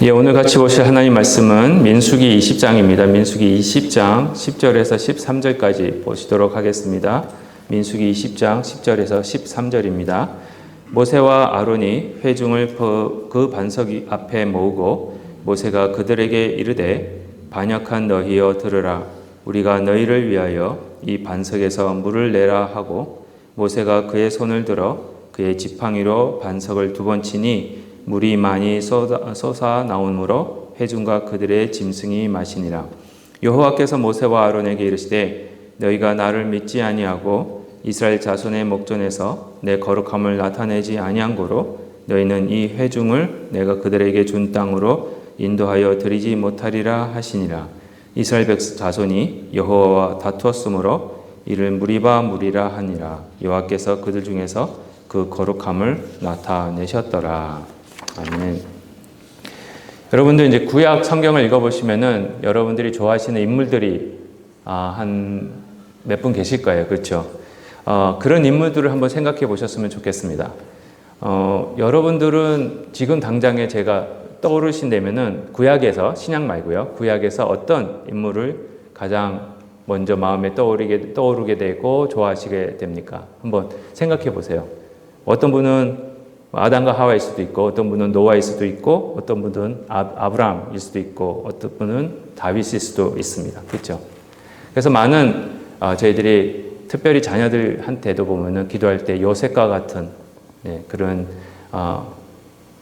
오늘 같이 보실 하나님 말씀은 민수기 20장입니다. 민수기 20장 10절에서 13절까지 보시도록 하겠습니다. 민수기 20장 10절에서 13절입니다. 모세와 아론이 회중을 그 반석 앞에 모으고 모세가 그들에게 이르되 반역한 너희여 들으라. 우리가 너희를 위하여 이 반석에서 물을 내라 하고 모세가 그의 손을 들어 그의 지팡이로 반석을 2번 치니 물이 많이 솟아 나오므로 회중과 그들의 짐승이 마시니라. 여호와께서 모세와 아론에게 이르시되 너희가 나를 믿지 아니하고 이스라엘 자손의 목전에서 내 거룩함을 나타내지 아니한 고로 너희는 이 회중을 내가 그들에게 준 땅으로 인도하여 드리지 못하리라 하시니라. 이스라엘 자손이 여호와와 다투었으므로 이를 무리바 무리라 하니라. 여호와께서 그들 중에서 그 거룩함을 나타내셨더라. 아멘. 여러분들 이제 구약 성경을 읽어보시면은 여러분들이 좋아하시는 인물들이 한 몇 분 계실 거예요. 그렇죠? 그런 인물들을 한번 생각해 보셨으면 좋겠습니다. 여러분들은 지금 당장에 제가 떠오르신다면은 구약에서, 신약 말고요. 구약에서 어떤 인물을 가장 먼저 마음에 떠오르게 되고 좋아하시게 됩니까? 한번 생각해 보세요. 어떤 분은 아담과 하와일 수도 있고, 어떤 분은 노아일 수도 있고, 어떤 분은 아브라함일 수도 있고, 어떤 분은 다윗일 수도 있습니다. 그렇죠? 그래서 많은 저희들이 특별히 자녀들한테도 보면은 기도할 때 요셉과 같은 그런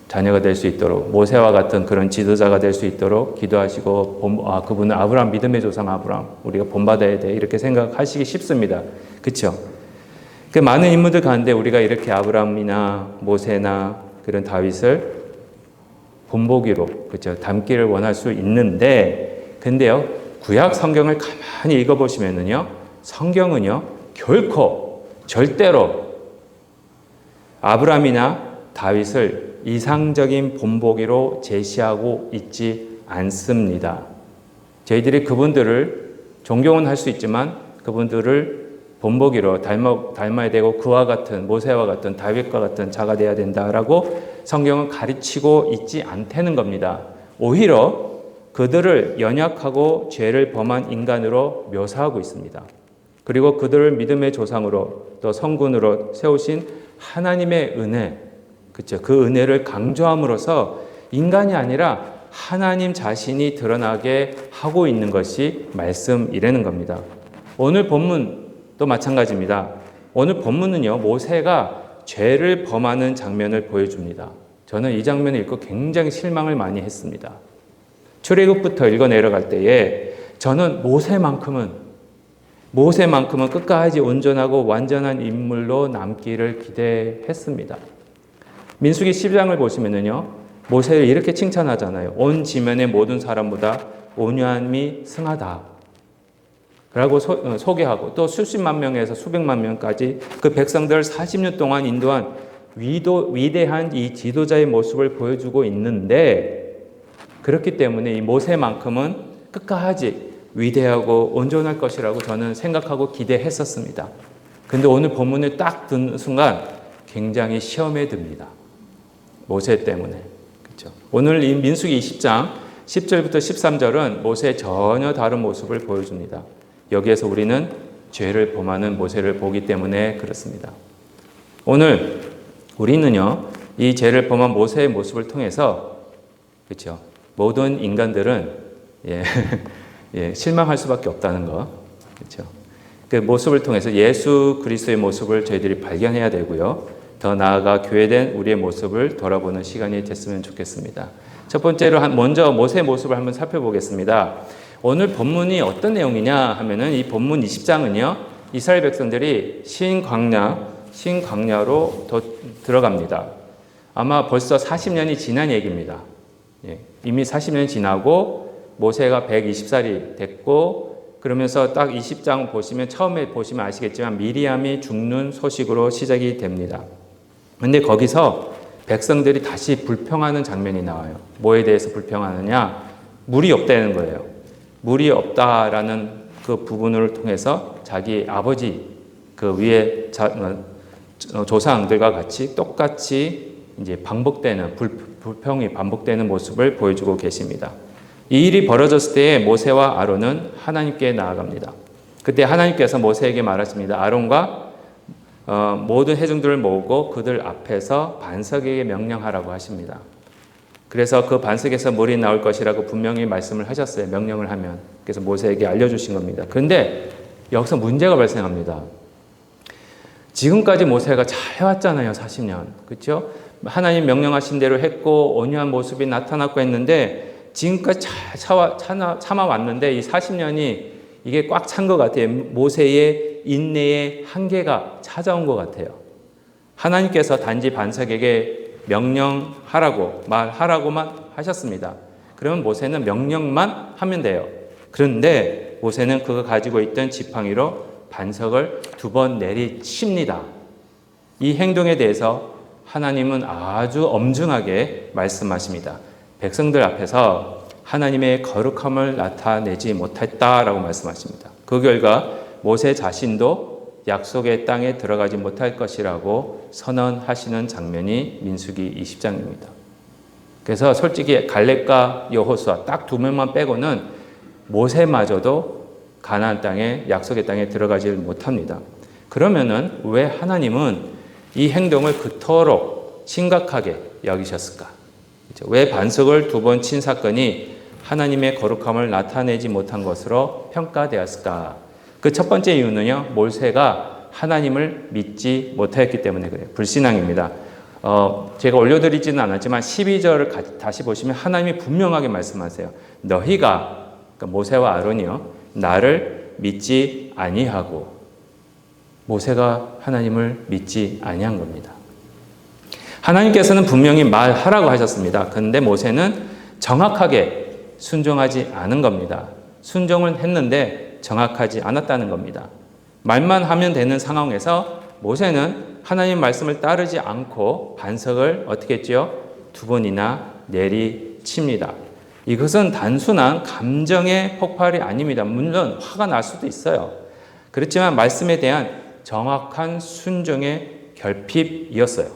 자녀가 될 수 있도록, 모세와 같은 그런 지도자가 될 수 있도록 기도하시고, 그분은 아브라함, 믿음의 조상 아브라함, 우리가 본받아야 돼, 이렇게 생각하시기 쉽습니다. 그렇죠? 그 많은 인물들 가운데 우리가 이렇게 아브라함이나 모세나 그런 다윗을 본보기로, 그렇죠, 닮기를 원할 수 있는데, 근데요, 구약 성경을 가만히 읽어보시면은요, 성경은요, 결코, 절대로 아브라함이나 다윗을 이상적인 본보기로 제시하고 있지 않습니다. 저희들이 그분들을 존경은 할 수 있지만 그분들을 본보기로 닮아야 되고 그와 같은, 모세와 같은, 다윗과 같은 자가 되어야 된다라고 성경은 가르치고 있지 않다는 겁니다. 오히려 그들을 연약하고 죄를 범한 인간으로 묘사하고 있습니다. 그리고 그들을 믿음의 조상으로 또 성군으로 세우신 하나님의 은혜, 그렇죠? 그 은혜를 강조함으로써 인간이 아니라 하나님 자신이 드러나게 하고 있는 것이 말씀이라는 겁니다. 오늘 본문도 마찬가지입니다. 오늘 본문은요, 모세가 죄를 범하는 장면을 보여줍니다. 저는 이 장면을 읽고 굉장히 실망을 많이 했습니다. 출애굽부터 읽어 내려갈 때에 저는 모세만큼은 끝까지 온전하고 완전한 인물로 남기를 기대했습니다. 민수기 10장을 보시면은요, 모세를 이렇게 칭찬하잖아요. 온 지면의 모든 사람보다 온유함이 승하다 라고 소개하고, 또 수십만 명에서 수백만 명까지 그 백성들을 40년 동안 인도한 위대한 이 지도자의 모습을 보여주고 있는데, 그렇기 때문에 이 모세만큼은 끝까지 위대하고 온전할 것이라고 저는 생각하고 기대했었습니다. 근데 오늘 본문을 딱 듣는 순간 굉장히 시험에 듭니다. 모세 때문에. 그렇죠? 오늘 이 민수기 20장 10절부터 13절은 모세의 전혀 다른 모습을 보여줍니다. 여기에서 우리는 죄를 범하는 모세를 보기 때문에 그렇습니다. 오늘 우리는요, 이 죄를 범한 모세의 모습을 통해서, 그렇죠, 모든 인간들은 실망할 수밖에 없다는 거, 그렇죠. 그 모습을 통해서 예수 그리스도의 모습을 저희들이 발견해야 되고요. 더 나아가 교회된 우리의 모습을 돌아보는 시간이 됐으면 좋겠습니다. 첫 번째로 먼저 모세의 모습을 한번 살펴보겠습니다. 오늘 본문이 어떤 내용이냐 하면은, 이 본문 20장은요, 이스라엘 백성들이 신광야로 들어갑니다. 아마 벌써 40년이 지난 얘기입니다. 이미 40년이 지나고 모세가 120살이 됐고, 그러면서 딱 20장 보시면, 처음에 보시면 아시겠지만 미리암이 죽는 소식으로 시작이 됩니다. 근데 거기서 백성들이 다시 불평하는 장면이 나와요. 뭐에 대해서 불평하느냐? 물이 없다는 거예요. 물이 없다라는 그 부분을 통해서 자기 아버지 그 위에 조상들과 같이 똑같이 이제 반복되는 불평이 반복되는 모습을 보여주고 계십니다. 이 일이 벌어졌을 때 모세와 아론은 하나님께 나아갑니다. 그때 하나님께서 모세에게 말하십니다. 아론과 모든 회중들을 모으고 그들 앞에서 반석에게 명령하라고 하십니다. 그래서 그 반석에서 물이 나올 것이라고 분명히 말씀을 하셨어요. 명령을 하면. 그래서 모세에게 알려주신 겁니다. 그런데 여기서 문제가 발생합니다. 지금까지 모세가 잘 해왔잖아요. 40년. 그렇죠? 하나님 명령하신 대로 했고 온유한 모습이 나타났고 했는데 지금까지 잘 참아왔는데 이 40년이 이게 꽉 찬 것 같아요. 모세의 인내의 한계가 찾아온 것 같아요. 하나님께서 단지 반석에게 명령하라고 말하라고만 하셨습니다. 그러면 모세는 명령만 하면 돼요. 그런데 모세는 그가 가지고 있던 지팡이로 반석을 2번 내리칩니다. 이 행동에 대해서 하나님은 아주 엄중하게 말씀하십니다. 백성들 앞에서 하나님의 거룩함을 나타내지 못했다라고 말씀하십니다. 그 결과 모세 자신도 약속의 땅에 들어가지 못할 것이라고 선언하시는 장면이 민수기 20장입니다. 그래서 솔직히 갈렙과 여호수아 딱 2명만 빼고는 모세마저도 가나안 땅에 약속의 땅에 들어가지 못합니다. 그러면은 왜 하나님은 이 행동을 그토록 심각하게 여기셨을까? 왜 반석을 2번 친 사건이 하나님의 거룩함을 나타내지 못한 것으로 평가되었을까? 그 첫 번째 이유는요, 모세가 하나님을 믿지 못하였기 때문에 그래요. 불신앙입니다. 제가 올려드리지는 않았지만 12절을 다시 보시면 하나님이 분명하게 말씀하세요. 너희가, 그러니까 모세와 아론이요, 나를 믿지 아니하고, 모세가 하나님을 믿지 아니한 겁니다. 하나님께서는 분명히 말하라고 하셨습니다. 그런데 모세는 정확하게 순종하지 않은 겁니다. 순종을 했는데 정확하지 않았다는 겁니다. 말만 하면 되는 상황에서 모세는 하나님 말씀을 따르지 않고 반석을 어떻게 했죠? 2번이나 내리칩니다. 이것은 단순한 감정의 폭발이 아닙니다. 물론 화가 날 수도 있어요. 그렇지만 말씀에 대한 정확한 순종의 결핍이었어요.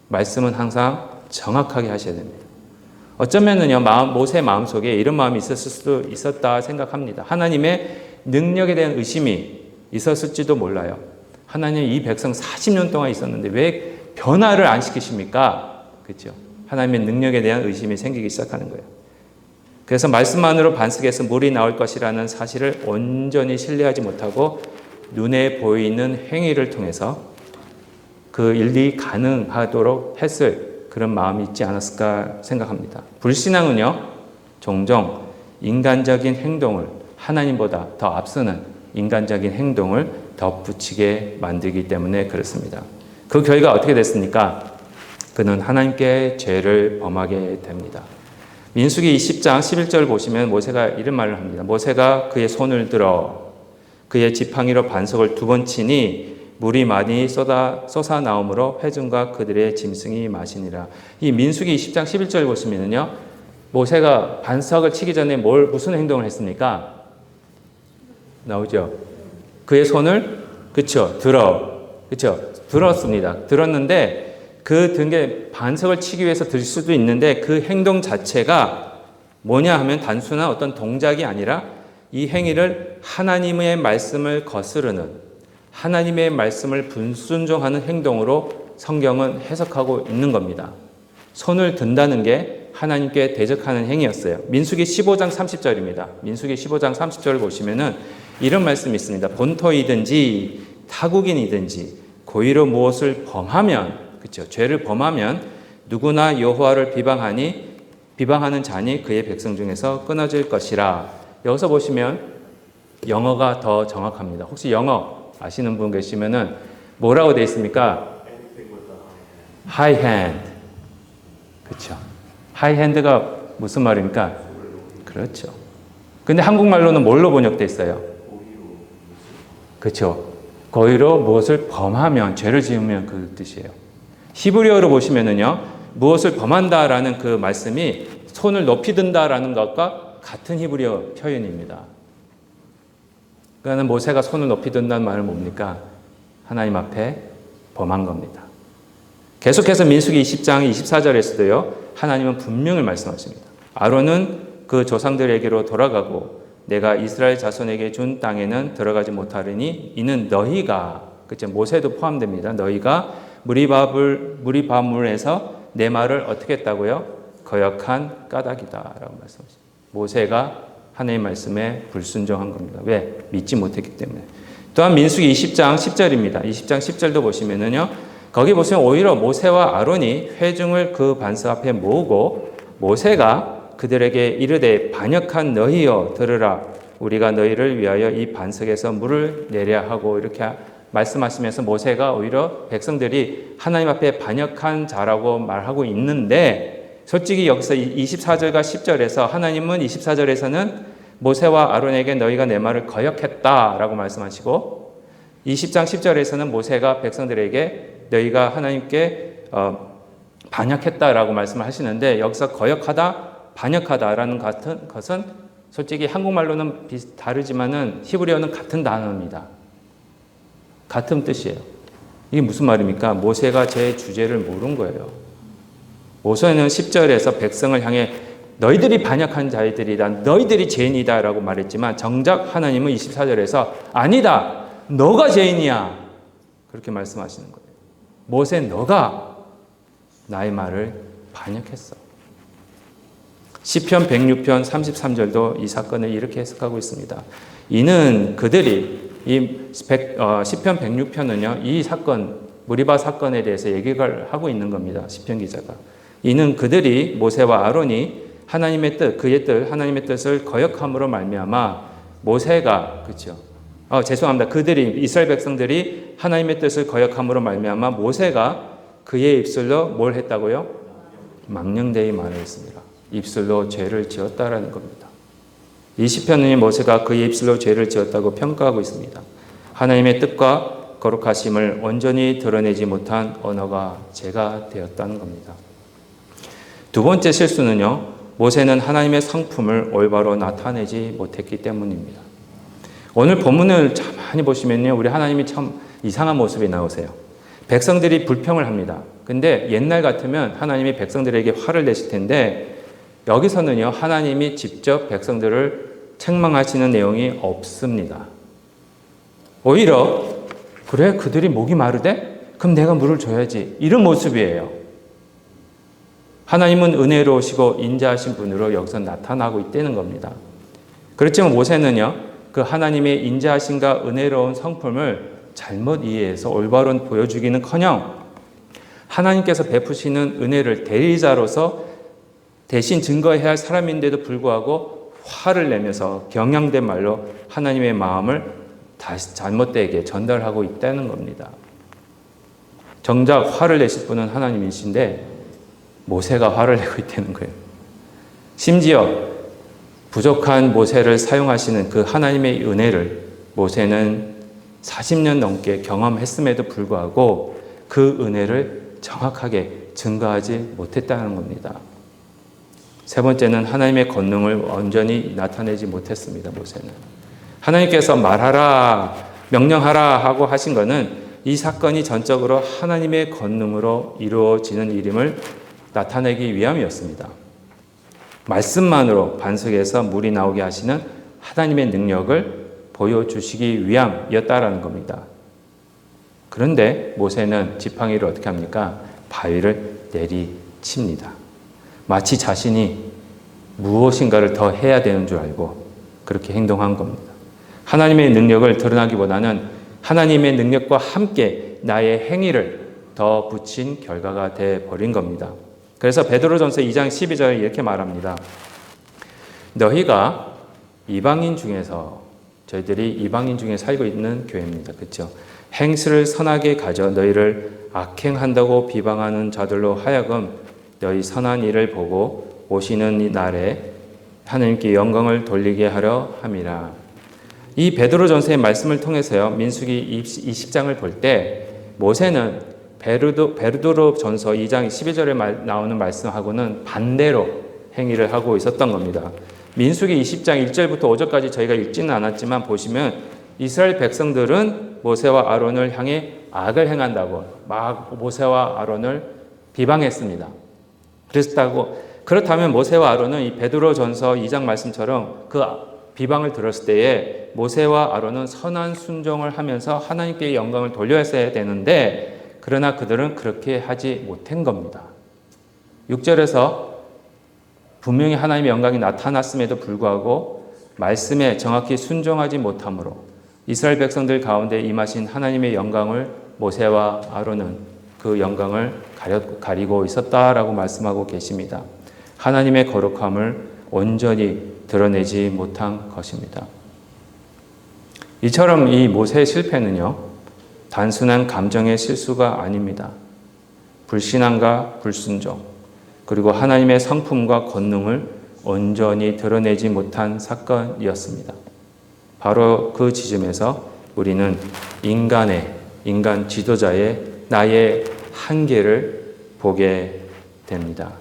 말씀은 항상 정확하게 하셔야 됩니다. 어쩌면은요, 모세 마음속에 이런 마음이 있었을 수도 있었다 생각합니다. 하나님의 능력에 대한 의심이 있었을지도 몰라요. 하나님 이 백성 40년 동안 있었는데 왜 변화를 안 시키십니까? 그렇죠? 하나님의 능력에 대한 의심이 생기기 시작하는 거예요. 그래서 말씀만으로 반석에서 물이 나올 것이라는 사실을 온전히 신뢰하지 못하고 눈에 보이는 행위를 통해서 그 일이 가능하도록 했을 그런 마음이 있지 않았을까 생각합니다. 불신앙은요, 종종 인간적인 행동을 하나님보다 더 앞서는 인간적인 행동을 덧붙이게 만들기 때문에 그렇습니다. 그 결과 어떻게 됐습니까? 그는 하나님께 죄를 범하게 됩니다. 민수기 20장 11절 보시면 모세가 이런 말을 합니다. 모세가 그의 손을 들어 그의 지팡이로 반석을 2번 치니 물이 많이 쏟아 나오므로 회중과 그들의 짐승이 마시니라. 이 민수기 20장 11절 보시면요, 모세가 반석을 치기 전에 무슨 행동을 했습니까? 나오죠. 그의 손을 들었습니다. 들었는데 그 등에 반석을 치기 위해서 들 수도 있는데 그 행동 자체가 뭐냐 하면 단순한 어떤 동작이 아니라 이 행위를 하나님의 말씀을 거스르는, 하나님의 말씀을 불순종하는 행동으로 성경은 해석하고 있는 겁니다. 손을 든다는 게 하나님께 대적하는 행위였어요. 민수기 15장 30절입니다. 민수기 15장 30절을 보시면은 이런 말씀이 있습니다. 본토이든지 타국인이든지 고의로 무엇을 범하면, 그렇죠? 죄를 범하면 누구나 여호와를 비방하는 자니 그의 백성 중에서 끊어질 것이라. 여기서 보시면 영어가 더 정확합니다. 혹시 영어 아시는 분 계시면은 뭐라고 되어 있습니까? High hand. 그렇죠. High hand가 무슨 말입니까? 그렇죠. 근데 한국말로는 뭘로 번역되어 있어요? 그렇죠. 고의로 무엇을 범하면, 죄를 지으면 그 뜻이에요. 히브리어로 보시면은요, 무엇을 범한다라는 그 말씀이 손을 높이 든다라는 것과 같은 히브리어 표현입니다. 그러니까 모세가 손을 높이 든다는 말은 뭡니까? 하나님 앞에 범한 겁니다. 계속해서 민수기 20장 24절에서도요. 하나님은 분명히 말씀하십니다. 아론은 그 조상들에게로 돌아가고 내가 이스라엘 자손에게 준 땅에는 들어가지 못하리니 이는 너희가, 그쵸, 모세도 포함됩니다. 너희가 무리바물에서 내 말을 어떻게 했다고요? 거역한 까닭이다 라고 말씀하십니다. 모세가 하나님의 말씀에 불순종한 겁니다. 왜? 믿지 못했기 때문에. 또한 민수기 20장 10절입니다. 20장 10절도 보시면은요. 거기 보시면 오히려 모세와 아론이 회중을 그 반석 앞에 모으고 모세가 그들에게 이르되 반역한 너희여 들으라. 우리가 너희를 위하여 이 반석에서 물을 내려 하고 이렇게 말씀하시면서 모세가 오히려 백성들이 하나님 앞에 반역한 자라고 말하고 있는데 솔직히 여기서 24절과 10절에서 하나님은 24절에서는 모세와 아론에게 너희가 내 말을 거역했다라고 말씀하시고 20장 10절에서는 모세가 백성들에게 너희가 하나님께 반역했다라고 말씀을 하시는데 여기서 거역하다, 반역하다라는 같은 것은 솔직히 한국말로는 다르지만은 히브리어는 같은 단어입니다. 같은 뜻이에요. 이게 무슨 말입니까? 모세가 제 주제를 모른 거예요. 모세는 10절에서 백성을 향해 너희들이 반역한 자들이다. 너희들이 죄인이다 라고 말했지만 정작 하나님은 24절에서 아니다. 너가 죄인이야. 그렇게 말씀하시는 거예요. 모세 너가 나의 말을 반역했어. 시편 106편 33절도 이 사건을 이렇게 해석하고 있습니다. 이는 그들이 시편 106편은요. 이 사건 무리바 사건에 대해서 얘기를 하고 있는 겁니다. 시편 기자가. 이는 그들이 모세와 아론이 하나님의 뜻, 그의 뜻, 하나님의 뜻을 거역함으로 말미암아 모세가 그렇죠. 죄송합니다. 그들이 이스라엘 백성들이 하나님의 뜻을 거역함으로 말미암아 모세가 그의 입술로 뭘 했다고요? 망령되이 말했습니다. 입술로 죄를 지었다라는 겁니다. 이 시편은 모세가 그의 입술로 죄를 지었다고 평가하고 있습니다. 하나님의 뜻과 거룩하심을 온전히 드러내지 못한 언어가 죄가 되었다는 겁니다. 두 번째 실수는요. 모세는 하나님의 성품을 올바로 나타내지 못했기 때문입니다. 오늘 본문을 가만히 보시면요. 우리 하나님이 참 이상한 모습이 나오세요. 백성들이 불평을 합니다. 근데 옛날 같으면 하나님이 백성들에게 화를 내실 텐데 여기서는요. 하나님이 직접 백성들을 책망하시는 내용이 없습니다. 오히려 그래 그들이 목이 마르대? 그럼 내가 물을 줘야지. 이런 모습이에요. 하나님은 은혜로우시고 인자하신 분으로 여기서 나타나고 있다는 겁니다. 그렇지만 모세는요. 그 하나님의 인자하심과 은혜로운 성품을 잘못 이해해서 올바로 보여주기는커녕 하나님께서 베푸시는 은혜를 대리자로서 대신 증거해야 할 사람인데도 불구하고 화를 내면서 경향된 말로 하나님의 마음을 다시 잘못되게 전달하고 있다는 겁니다. 정작 화를 내실 분은 하나님이신데 모세가 화를 내고 있다는 거예요. 심지어 부족한 모세를 사용하시는 그 하나님의 은혜를 모세는 40년 넘게 경험했음에도 불구하고 그 은혜를 정확하게 증거하지 못했다는 겁니다. 세 번째는 하나님의 권능을 온전히 나타내지 못했습니다. 모세는. 하나님께서 말하라, 명령하라 하고 하신 것은 이 사건이 전적으로 하나님의 권능으로 이루어지는 일임을 나타내기 위함이었습니다. 말씀만으로 반석에서 물이 나오게 하시는 하나님의 능력을 보여주시기 위함이었다라는 겁니다. 그런데 모세는 지팡이를 어떻게 합니까? 바위를 내리칩니다. 마치 자신이 무엇인가를 더 해야 되는 줄 알고 그렇게 행동한 겁니다. 하나님의 능력을 드러나기보다는 하나님의 능력과 함께 나의 행위를 더 붙인 결과가 되어버린 겁니다. 그래서 베드로전서 2장 12절에 이렇게 말합니다. 너희가 이방인 중에서 저희들이 이방인 중에 살고 있는 교회입니다. 그렇죠? 행실을 선하게 가져 너희를 악행한다고 비방하는 자들로 하여금 너희 선한 일을 보고 오시는 이 날에 하나님께 영광을 돌리게 하려 함이라. 이 베드로전서의 말씀을 통해서요. 민수기 20장을 볼 때 모세는 베드로전서 2장 12절에 나오는 말씀하고는 반대로 행위를 하고 있었던 겁니다. 민수기 20장 1절부터 5절까지 저희가 읽지는 않았지만 보시면 이스라엘 백성들은 모세와 아론을 향해 악을 행한다고 막 모세와 아론을 비방했습니다. 그렇다면 모세와 아론은 이 베드로전서 2장 말씀처럼 그 비방을 들었을 때에 모세와 아론은 선한 순종을 하면서 하나님께 영광을 돌려야 되는데, 그러나 그들은 그렇게 하지 못한 겁니다. 6절에서 분명히 하나님의 영광이 나타났음에도 불구하고 말씀에 정확히 순종하지 못함으로 이스라엘 백성들 가운데 임하신 하나님의 영광을 모세와 아론은 그 영광을 가리고 있었다라고 말씀하고 계십니다. 하나님의 거룩함을 온전히 드러내지 못한 것입니다. 이처럼 이 모세의 실패는요, 단순한 감정의 실수가 아닙니다. 불신앙과 불순종, 그리고 하나님의 성품과 권능을 온전히 드러내지 못한 사건이었습니다. 바로 그 지점에서 우리는 인간 지도자의 나의 한계를 보게 됩니다.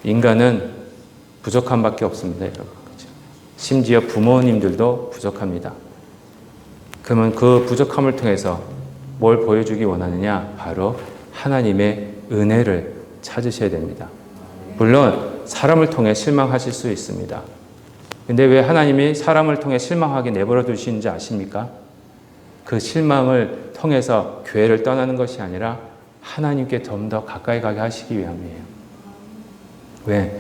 인간은 부족함밖에 없습니다, 여러분. 심지어 부모님들도 부족합니다. 그러면 그 부족함을 통해서 뭘 보여주기 원하느냐? 바로 하나님의 은혜를 찾으셔야 됩니다. 물론 사람을 통해 실망하실 수 있습니다. 근데 왜 하나님이 사람을 통해 실망하게 내버려 두시는지 아십니까? 그 실망을 통해서 교회를 떠나는 것이 아니라 하나님께 좀 더 가까이 가게 하시기 위함이에요. 왜?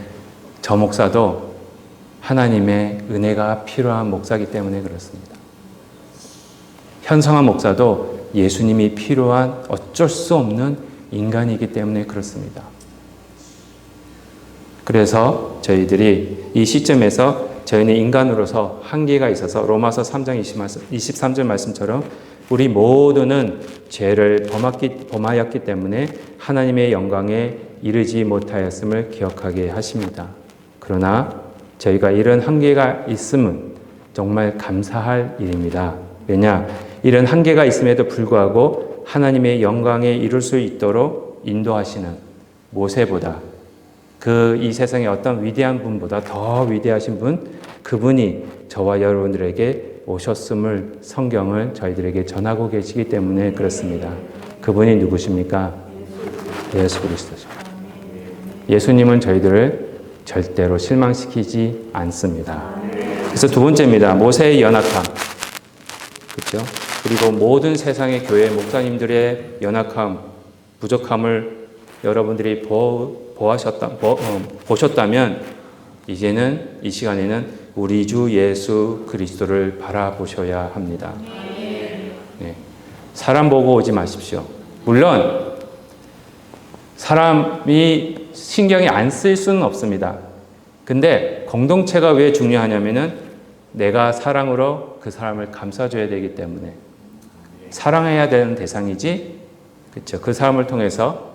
저 목사도 하나님의 은혜가 필요한 목사이기 때문에 그렇습니다. 현성한 목사도 예수님이 필요한 어쩔 수 없는 인간이기 때문에 그렇습니다. 그래서 저희들이 이 시점에서 저희는 인간으로서 한계가 있어서 로마서 3장 23절 말씀처럼 우리 모두는 죄를 범하였기 때문에 하나님의 영광에 이르지 못하였음을 기억하게 하십니다. 그러나 저희가 이런 한계가 있음은 정말 감사할 일입니다. 왜냐? 이런 한계가 있음에도 불구하고 하나님의 영광에 이룰 수 있도록 인도하시는 모세보다, 이 세상의 어떤 위대한 분보다 더 위대하신 분, 그분이 저와 여러분들에게 오셨음을 성경을 저희들에게 전하고 계시기 때문에 그렇습니다. 그분이 누구십니까? 예수 그리스도죠. 예수님은 저희들을 절대로 실망시키지 않습니다. 그래서 두 번째입니다. 모세의 연약함. 그렇죠? 그리고 모든 세상의 교회 목사님들의 연약함, 부족함을 여러분들이 보셨다면 이제는 이 시간에는 우리 주 예수 그리스도를 바라보셔야 합니다. 네. 사람 보고 오지 마십시오. 물론 사람이 신경이 안 쓰일 수는 없습니다. 근데 공동체가 왜 중요하냐면은 내가 사랑으로 그 사람을 감싸줘야 되기 때문에 사랑해야 되는 대상이지, 그렇죠? 그 사람을 통해서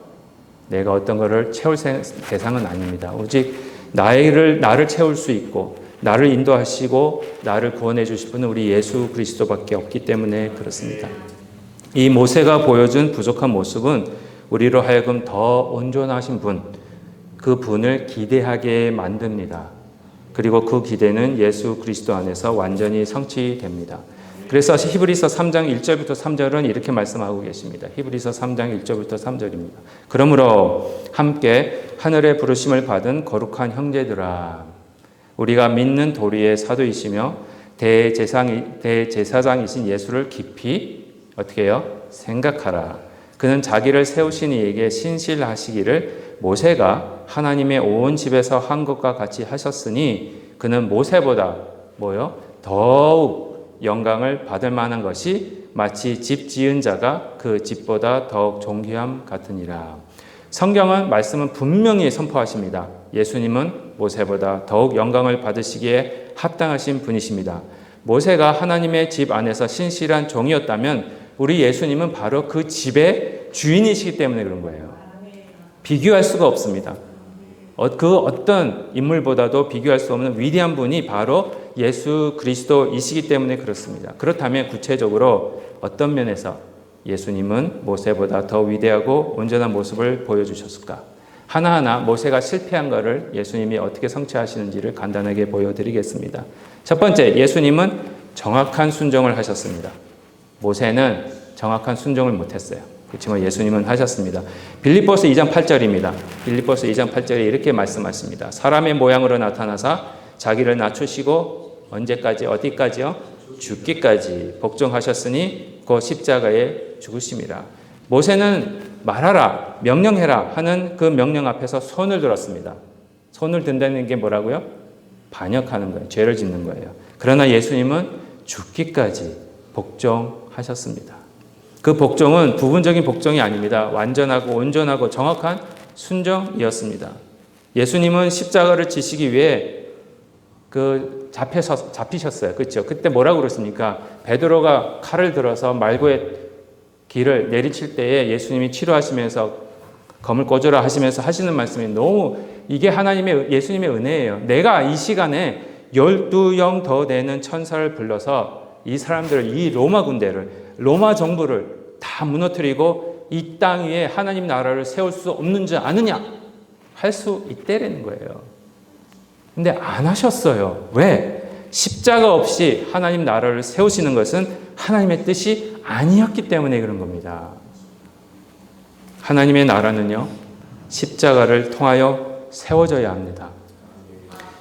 내가 어떤 것을 채울 대상은 아닙니다. 오직 나를 채울 수 있고 나를 인도하시고 나를 구원해 주실 분은 우리 예수 그리스도밖에 없기 때문에 그렇습니다. 이 모세가 보여준 부족한 모습은 우리로 하여금 더 온전하신 분, 그 분을 기대하게 만듭니다. 그리고 그 기대는 예수 그리스도 안에서 완전히 성취됩니다. 그래서 히브리서 3장 1절부터 3절은 이렇게 말씀하고 계십니다. 히브리서 3장 1절부터 3절입니다. 그러므로 함께 하늘의 부르심을 받은 거룩한 형제들아, 우리가 믿는 도리의 사도이시며 대제사장이신 예수를 깊이 어떻게 해요? 생각하라. 그는 자기를 세우신 이에게 신실하시기를 모세가 하나님의 온 집에서 한 것과 같이 하셨으니 그는 모세보다 더욱 영광을 받을 만한 것이 마치 집 지은 자가 그 집보다 더욱 존귀함 같으니라. 성경은 말씀은 분명히 선포하십니다. 예수님은 모세보다 더욱 영광을 받으시기에 합당하신 분이십니다. 모세가 하나님의 집 안에서 신실한 종이었다면 우리 예수님은 바로 그 집의 주인이시기 때문에 그런 거예요. 비교할 수가 없습니다. 그 어떤 인물보다도 비교할 수 없는 위대한 분이 바로 예수 그리스도이시기 때문에 그렇습니다. 그렇다면 구체적으로 어떤 면에서 예수님은 모세보다 더 위대하고 온전한 모습을 보여주셨을까? 하나하나 모세가 실패한 것을 예수님이 어떻게 성취하시는지를 간단하게 보여드리겠습니다. 첫 번째, 예수님은 정확한 순종을 하셨습니다. 모세는 정확한 순종을 못했어요. 그렇지만 예수님은 하셨습니다. 빌립보서 2장 8절입니다. 빌립보서 2장 8절에 이렇게 말씀하십니다. 사람의 모양으로 나타나사 자기를 낮추시고 언제까지 어디까지요? 죽기까지 복종하셨으니 그 십자가에 죽으심이라. 모세는 말하라, 명령해라 하는 그 명령 앞에서 손을 들었습니다. 손을 든다는 게 뭐라고요? 반역하는 거예요. 죄를 짓는 거예요. 그러나 예수님은 죽기까지 복종하셨습니다. 그 복종은 부분적인 복종이 아닙니다. 완전하고 온전하고 정확한 순종이었습니다. 예수님은 십자가를 지시기 위해 잡히셨어요. 그렇죠? 그때 뭐라고 그랬습니까? 베드로가 칼을 들어서 말고의 길을 내리칠 때에 예수님이 치료하시면서 검을 꽂으라 하시면서 하시는 말씀이 너무 이게 예수님의 은혜예요. 내가 이 시간에 12영 더 되는 천사를 불러서 이 사람들을, 이 로마 군대를, 로마 정부를 다 무너뜨리고 이 땅 위에 하나님 나라를 세울 수 없는 줄 아느냐? 할 수 있다라는 거예요. 근데 안 하셨어요. 왜? 십자가 없이 하나님 나라를 세우시는 것은 하나님의 뜻이 아니었기 때문에 그런 겁니다. 하나님의 나라는요, 십자가를 통하여 세워져야 합니다.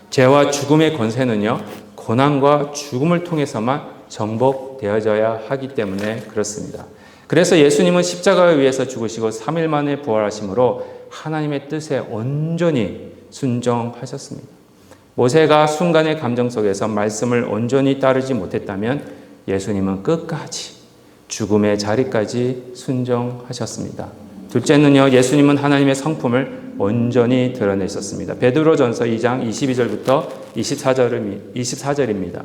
죄와 죽음의 권세는요, 고난과 죽음을 통해서만 정복되어져야 하기 때문에 그렇습니다. 그래서 예수님은 십자가에 위해서 죽으시고 3일 만에 부활하심으로 하나님의 뜻에 온전히 순종하셨습니다. 모세가 순간의 감정 속에서 말씀을 온전히 따르지 못했다면 예수님은 끝까지 죽음의 자리까지 순종하셨습니다. 둘째는요, 예수님은 하나님의 성품을 온전히 드러내셨습니다. 베드로전서 2장 22절부터 24절입니다.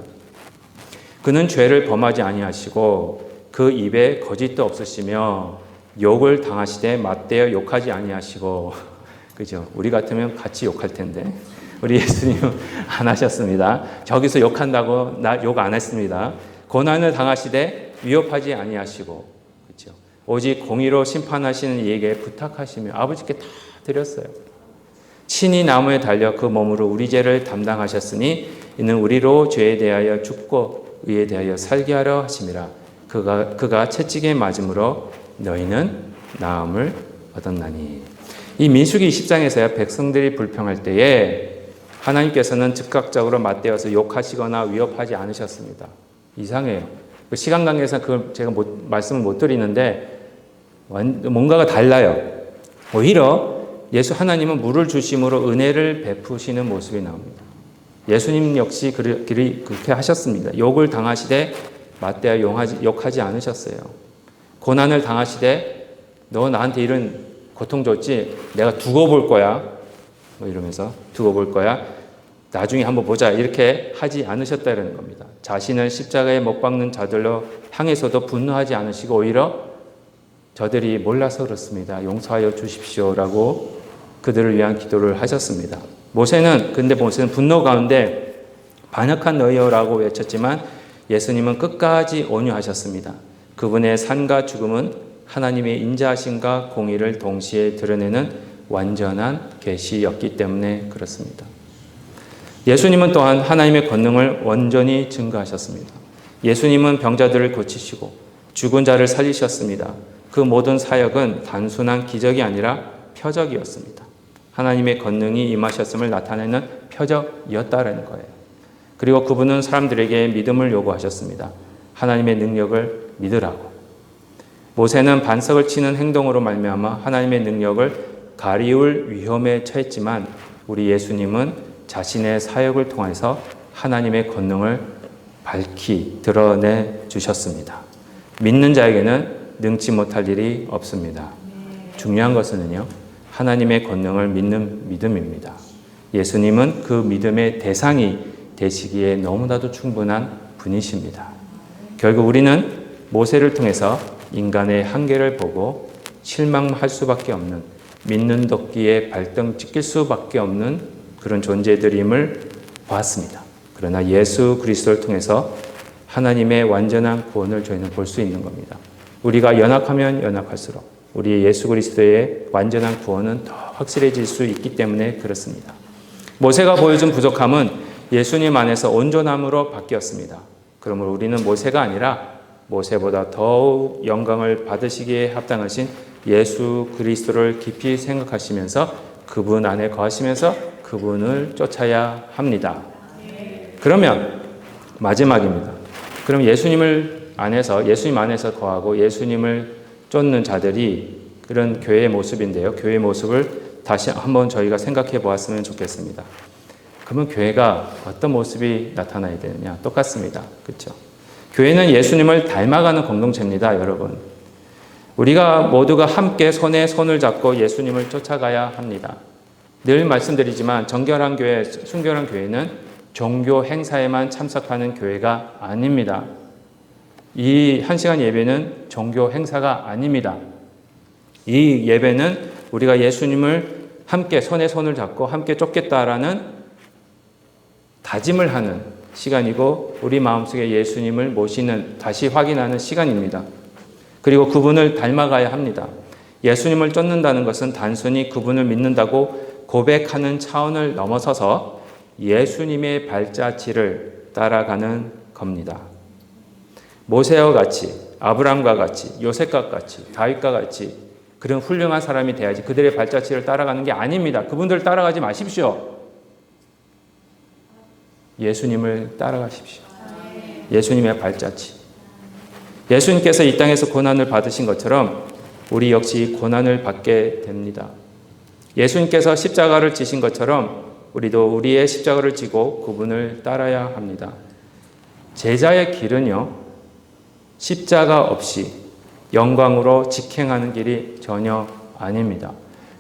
그는 죄를 범하지 아니하시고 그 입에 거짓도 없으시며 욕을 당하시되 맞대어 욕하지 아니하시고, 그죠? 우리 같으면 같이 욕할 텐데 우리 예수님은 안 하셨습니다. 저기서 욕한다고 나 욕 안 했습니다. 고난을 당하시되 위협하지 아니하시고, 그렇죠? 오직 공의로 심판하시는 이에게 부탁하시며 아버지께 다 드렸어요. 친히 나무에 달려 그 몸으로 우리 죄를 담당하셨으니 이는 우리로 죄에 대하여 죽고 의에 대하여 살게 하려 하심이라. 그가 채찍에 맞음으로 너희는 나음을 얻었나니. 이 민수기 20장에서요, 백성들이 불평할 때에 하나님께서는 즉각적으로 맞대어서 욕하시거나 위협하지 않으셨습니다. 이상해요. 시간 관계에서 제가 말씀을 못 드리는데 뭔가가 달라요. 오히려 하나님은 물을 주심으로 은혜를 베푸시는 모습이 나옵니다. 예수님 역시 그렇게 하셨습니다. 욕을 당하시되 맞대어 욕하지 않으셨어요. 고난을 당하시되 너 나한테 이런 고통 줬지? 내가 두고 볼 거야. 이러면서 두고 볼 거야. 나중에 한번 보자. 이렇게 하지 않으셨다는 겁니다. 자신을 십자가에 못 박는 자들로 향해서도 분노하지 않으시고 오히려 저들이 몰라서 그렇습니다. 용서하여 주십시오라고 그들을 위한 기도를 하셨습니다. 모세는 분노 가운데 반역한 너희여라고 외쳤지만 예수님은 끝까지 온유하셨습니다. 그분의 산과 죽음은 하나님의 인자하심과 공의를 동시에 드러내는 완전한 계시였기 때문에 그렇습니다. 예수님은 또한 하나님의 권능을 온전히 증거하셨습니다. 예수님은 병자들을 고치시고 죽은 자를 살리셨습니다. 그 모든 사역은 단순한 기적이 아니라 표적이었습니다. 하나님의 권능이 임하셨음을 나타내는 표적이었다는 거예요. 그리고 그분은 사람들에게 믿음을 요구하셨습니다. 하나님의 능력을 믿으라고. 모세는 반석을 치는 행동으로 말미암아 하나님의 능력을 가리울 위험에 처했지만 우리 예수님은 자신의 사역을 통해서 하나님의 권능을 밝히 드러내 주셨습니다. 믿는 자에게는 능치 못할 일이 없습니다. 중요한 것은요, 하나님의 권능을 믿는 믿음입니다. 예수님은 그 믿음의 대상이 되시기에 너무나도 충분한 분이십니다. 결국 우리는 모세를 통해서 인간의 한계를 보고 실망할 수밖에 없는, 믿는 도끼에 발등 찍힐 수밖에 없는 그런 존재들임을 보았습니다. 그러나 예수 그리스도를 통해서 하나님의 완전한 구원을 저희는 볼 수 있는 겁니다. 우리가 연약하면 연약할수록 우리 예수 그리스도의 완전한 구원은 더 확실해질 수 있기 때문에 그렇습니다. 모세가 보여준 부족함은 예수님 안에서 온전함으로 바뀌었습니다. 그러므로 우리는 모세가 아니라 모세보다 더욱 영광을 받으시기에 합당하신 예수 그리스도를 깊이 생각하시면서 그분 안에 거하시면서 그분을 쫓아야 합니다. 그러면 마지막입니다. 그럼 예수님 안에서 거하고 예수님을 쫓는 자들이 그런 교회의 모습인데요. 교회의 모습을 다시 한번 저희가 생각해 보았으면 좋겠습니다. 그러면 교회가 어떤 모습이 나타나야 되느냐? 똑같습니다. 그렇죠? 교회는 예수님을 닮아가는 공동체입니다, 여러분. 우리가 모두가 함께 손에 손을 잡고 예수님을 쫓아가야 합니다. 늘 말씀드리지만 정결한 교회, 순결한 교회는 종교 행사에만 참석하는 교회가 아닙니다. 이 1시간 예배는 종교 행사가 아닙니다. 이 예배는 우리가 예수님을 함께 손에 손을 잡고 함께 쫓겠다라는 다짐을 하는 시간이고 우리 마음속에 예수님을 모시는 다시 확인하는 시간입니다. 그리고 그분을 닮아가야 합니다. 예수님을 쫓는다는 것은 단순히 그분을 믿는다고 고백하는 차원을 넘어서서 예수님의 발자취를 따라가는 겁니다. 모세와 같이, 아브람과 같이, 요셉과 같이, 다윗과 같이 그런 훌륭한 사람이 돼야지 그들의 발자취를 따라가는 게 아닙니다. 그분들 따라가지 마십시오. 예수님을 따라가십시오. 예수님의 발자취. 예수님께서 이 땅에서 고난을 받으신 것처럼 우리 역시 고난을 받게 됩니다. 예수님께서 십자가를 지신 것처럼 우리도 우리의 십자가를 지고 그분을 따라야 합니다. 제자의 길은요, 십자가 없이 영광으로 직행하는 길이 전혀 아닙니다.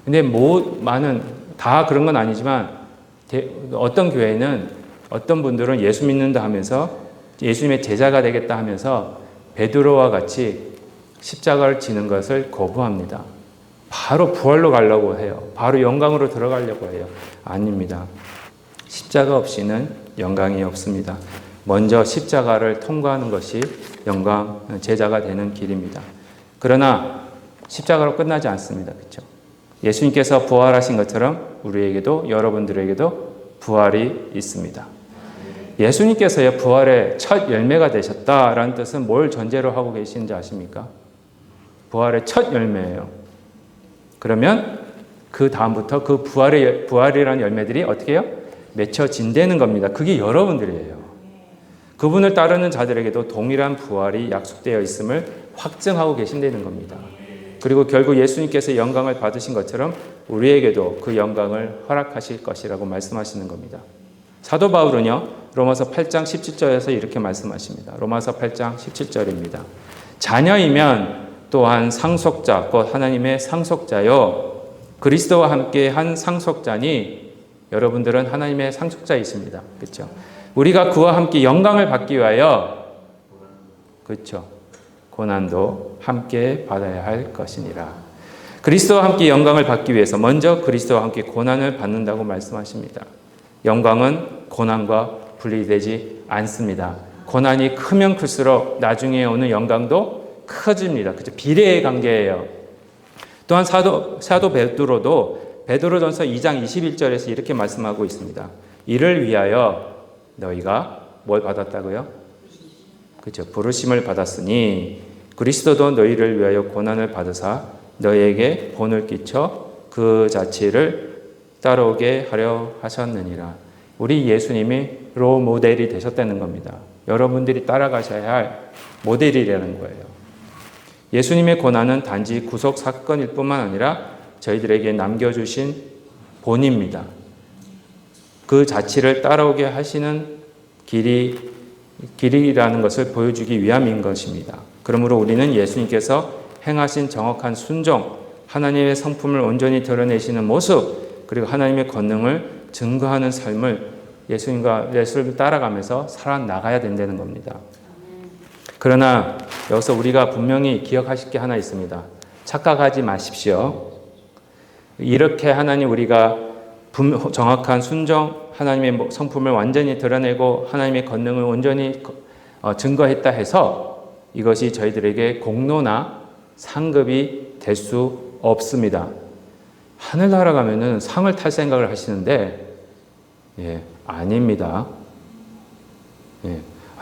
근데 다 그런 건 아니지만 어떤 교회는 어떤 분들은 예수 믿는다 하면서 예수님의 제자가 되겠다 하면서 베드로와 같이 십자가를 지는 것을 거부합니다. 바로 부활로 가려고 해요. 바로 영광으로 들어가려고 해요. 아닙니다. 십자가 없이는 영광이 없습니다. 먼저 십자가를 통과하는 것이 제자가 되는 길입니다. 그러나 십자가로 끝나지 않습니다. 그렇죠? 예수님께서 부활하신 것처럼 우리에게도 여러분들에게도 부활이 있습니다. 예수님께서의 부활의 첫 열매가 되셨다라는 뜻은 뭘 전제로 하고 계시는지 아십니까? 부활의 첫 열매예요. 그러면 그 다음부터 그 부활이라는 열매들이 어떻게 해요? 맺혀진다는 겁니다. 그게 여러분들이에요. 그분을 따르는 자들에게도 동일한 부활이 약속되어 있음을 확증하고 계신다는 겁니다. 그리고 결국 예수님께서 영광을 받으신 것처럼 우리에게도 그 영광을 허락하실 것이라고 말씀하시는 겁니다. 사도 바울은요, 로마서 8장 17절에서 이렇게 말씀하십니다. 로마서 8장 17절입니다. 자녀이면 또한 상속자, 곧 하나님의 상속자요, 그리스도와 함께 한 상속자니 여러분들은 하나님의 상속자이십니다. 그렇죠? 우리가 그와 함께 영광을 받기 위하여, 그렇죠, 고난도 함께 받아야 할 것이니라. 그리스도와 함께 영광을 받기 위해서 먼저 그리스도와 함께 고난을 받는다고 말씀하십니다. 영광은 고난과 분리되지 않습니다. 고난이 크면 클수록 나중에 오는 영광도 커집니다. 그렇죠? 비례의 관계예요. 또한 사도 베드로도 베드로전서 2장 21절에서 이렇게 말씀하고 있습니다. 이를 위하여 너희가 뭘 받았다고요? 그렇죠. 부르심을 받았으니 그리스도도 너희를 위하여 고난을 받으사 너희에게 본을 끼쳐 그 자취를 따라오게 하려 하셨느니라. 우리 예수님이 롤 모델이 되셨다는 겁니다. 여러분들이 따라가셔야 할 모델이라는 거예요. 예수님의 고난은 단지 구속 사건일 뿐만 아니라 저희들에게 남겨주신 본입니다. 그 자취를 따라오게 하시는 길이라는 것을 보여주기 위함인 것입니다. 그러므로 우리는 예수님께서 행하신 정확한 순종, 하나님의 성품을 온전히 드러내시는 모습, 그리고 하나님의 권능을 증거하는 삶을 예수님을 따라가면서 살아나가야 된다는 겁니다. 그러나 여기서 우리가 분명히 기억하실 게 하나 있습니다. 착각하지 마십시오. 이렇게 우리가 정확한 순종, 하나님의 성품을 완전히 드러내고 하나님의 권능을 온전히 증거했다 해서 이것이 저희들에게 공로나 상급이 될 수 없습니다. 하늘나라 가면은 상을 탈 생각을 하시는데, 아닙니다.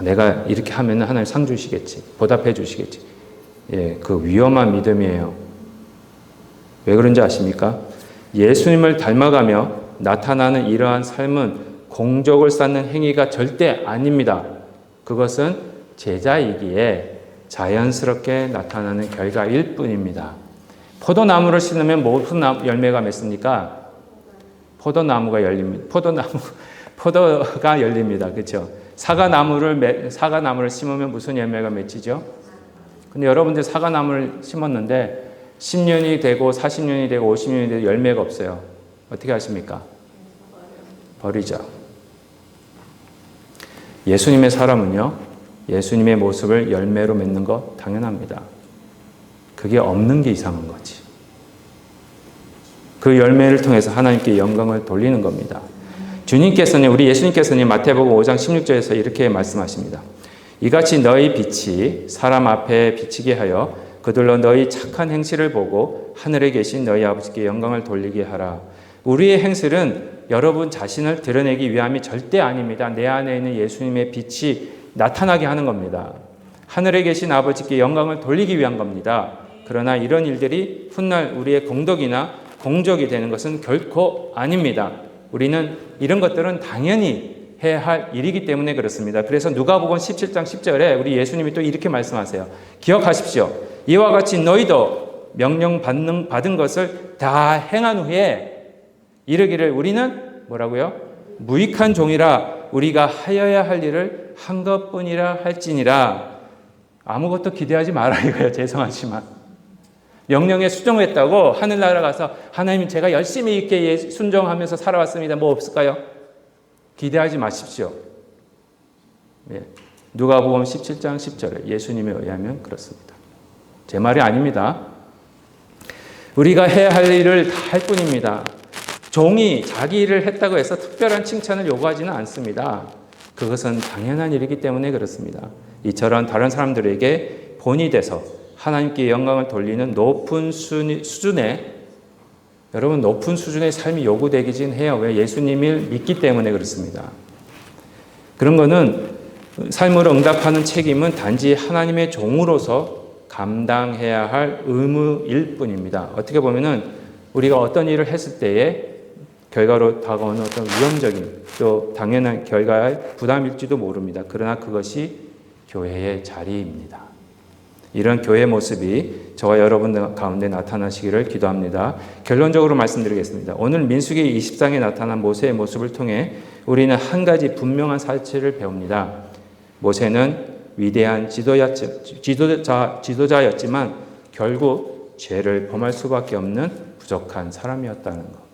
내가 이렇게 하면 하나님 상 주시겠지. 보답해 주시겠지. 예, 그 위험한 믿음이에요. 왜 그런지 아십니까? 예수님을 닮아가며 나타나는 이러한 삶은 공적을 쌓는 행위가 절대 아닙니다. 그것은 제자이기에 자연스럽게 나타나는 결과일 뿐입니다. 포도나무를 심으면 무슨 열매가 맺습니까? 포도나무가 열립니다. 포도가 열립니다. 그렇죠? 사과나무를 심으면 무슨 열매가 맺히죠? 근데 여러분들 사과나무를 심었는데 10년이 되고 40년이 되고 50년이 되고 열매가 없어요. 어떻게 하십니까? 버리죠. 예수님의 사람은요, 예수님의 모습을 열매로 맺는 거 당연합니다. 그게 없는 게 이상한 거지. 그 열매를 통해서 하나님께 영광을 돌리는 겁니다. 우리 예수님께서는 마태복음 5장 16절에서 이렇게 말씀하십니다. 이같이 너희 빛이 사람 앞에 비치게 하여 그들로 너희 착한 행실을 보고 하늘에 계신 너희 아버지께 영광을 돌리게 하라. 우리의 행실은 여러분 자신을 드러내기 위함이 절대 아닙니다. 내 안에 있는 예수님의 빛이 나타나게 하는 겁니다. 하늘에 계신 아버지께 영광을 돌리기 위한 겁니다. 그러나 이런 일들이 훗날 우리의 공덕이나 공적이 되는 것은 결코 아닙니다. 우리는 이런 것들은 당연히 해야 할 일이기 때문에 그렇습니다. 그래서 누가복음 17장 10절에 우리 예수님이 또 이렇게 말씀하세요. 기억하십시오. 이와 같이 너희도 명령 받은 것을 다 행한 후에 이르기를 우리는 뭐라고요? 무익한 종이라 우리가 하여야 할 일을 한 것뿐이라 할지니라. 아무것도 기대하지 마라 이거예요. 죄송하지만. 명령에 순종했다고 하늘나라 가서 하나님 제가 열심히 이렇게 순종하면서 살아왔습니다. 뭐 없을까요? 기대하지 마십시오. 예. 누가복음 17장 10절에 예수님에 의하면 그렇습니다. 제 말이 아닙니다. 우리가 해야 할 일을 다 할 뿐입니다. 종이 자기 일을 했다고 해서 특별한 칭찬을 요구하지는 않습니다. 그것은 당연한 일이기 때문에 그렇습니다. 이처럼 다른 사람들에게 본이 돼서 하나님께 영광을 돌리는 높은 수준의 여러분 높은 수준의 삶이 요구되긴 해요. 왜? 예수님을 믿기 때문에 그렇습니다. 그런 거는 삶으로 응답하는 책임은 단지 하나님의 종으로서 감당해야 할 의무일 뿐입니다. 어떻게 보면은 우리가 어떤 일을 했을 때에 결과로 다가오는 어떤 위험적인 또 당연한 결과의 부담일지도 모릅니다. 그러나 그것이 교회의 자리입니다. 이런 교회 모습이 저와 여러분 가운데 나타나시기를 기도합니다. 결론적으로 말씀드리겠습니다. 오늘 민수기 20장에 나타난 모세의 모습을 통해 우리는 한 가지 분명한 사실을 배웁니다. 모세는 위대한 지도자였지만 결국 죄를 범할 수밖에 없는 부족한 사람이었다는 것.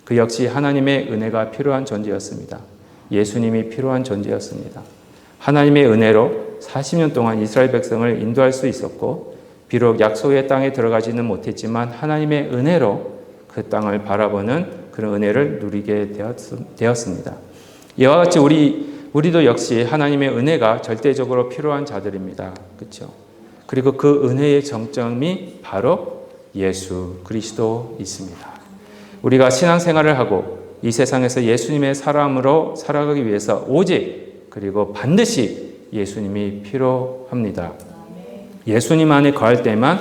그 역시 하나님의 은혜가 필요한 존재였습니다. 예수님이 필요한 존재였습니다. 하나님의 은혜로 40년 동안 이스라엘 백성을 인도할 수 있었고 비록 약속의 땅에 들어가지는 못했지만 하나님의 은혜로 그 땅을 바라보는 그런 은혜를 누리게 되었습니다. 이와 같이 우리도 역시 하나님의 은혜가 절대적으로 필요한 자들입니다. 그렇죠? 그리고 그 은혜의 정점이 바로 예수 그리스도 있습니다. 우리가 신앙생활을 하고 이 세상에서 예수님의 사람으로 살아가기 위해서 오직 그리고 반드시 예수님이 필요합니다. 예수님 안에 거할 때만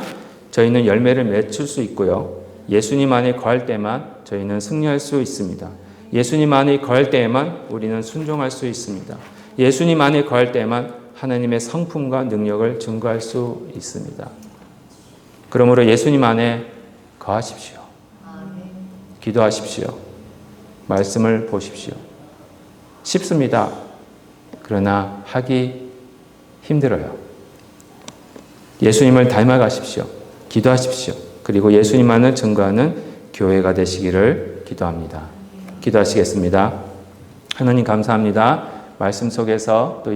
저희는 열매를 맺을 수 있고요. 예수님 안에 거할 때만 저희는 승리할 수 있습니다. 예수님 안에 거할 때에만 우리는 순종할 수 있습니다. 예수님 안에 거할 때만 하나님의 성품과 능력을 증거할 수 있습니다. 그러므로 예수님 안에 거하십시오. 기도하십시오. 말씀을 보십시오. 쉽습니다. 그러나 하기 힘들어요. 예수님을 닮아가십시오. 기도하십시오. 그리고 예수님만을 증거하는 교회가 되시기를 기도합니다. 기도하시겠습니다. 하나님 감사합니다. 말씀 속에서 또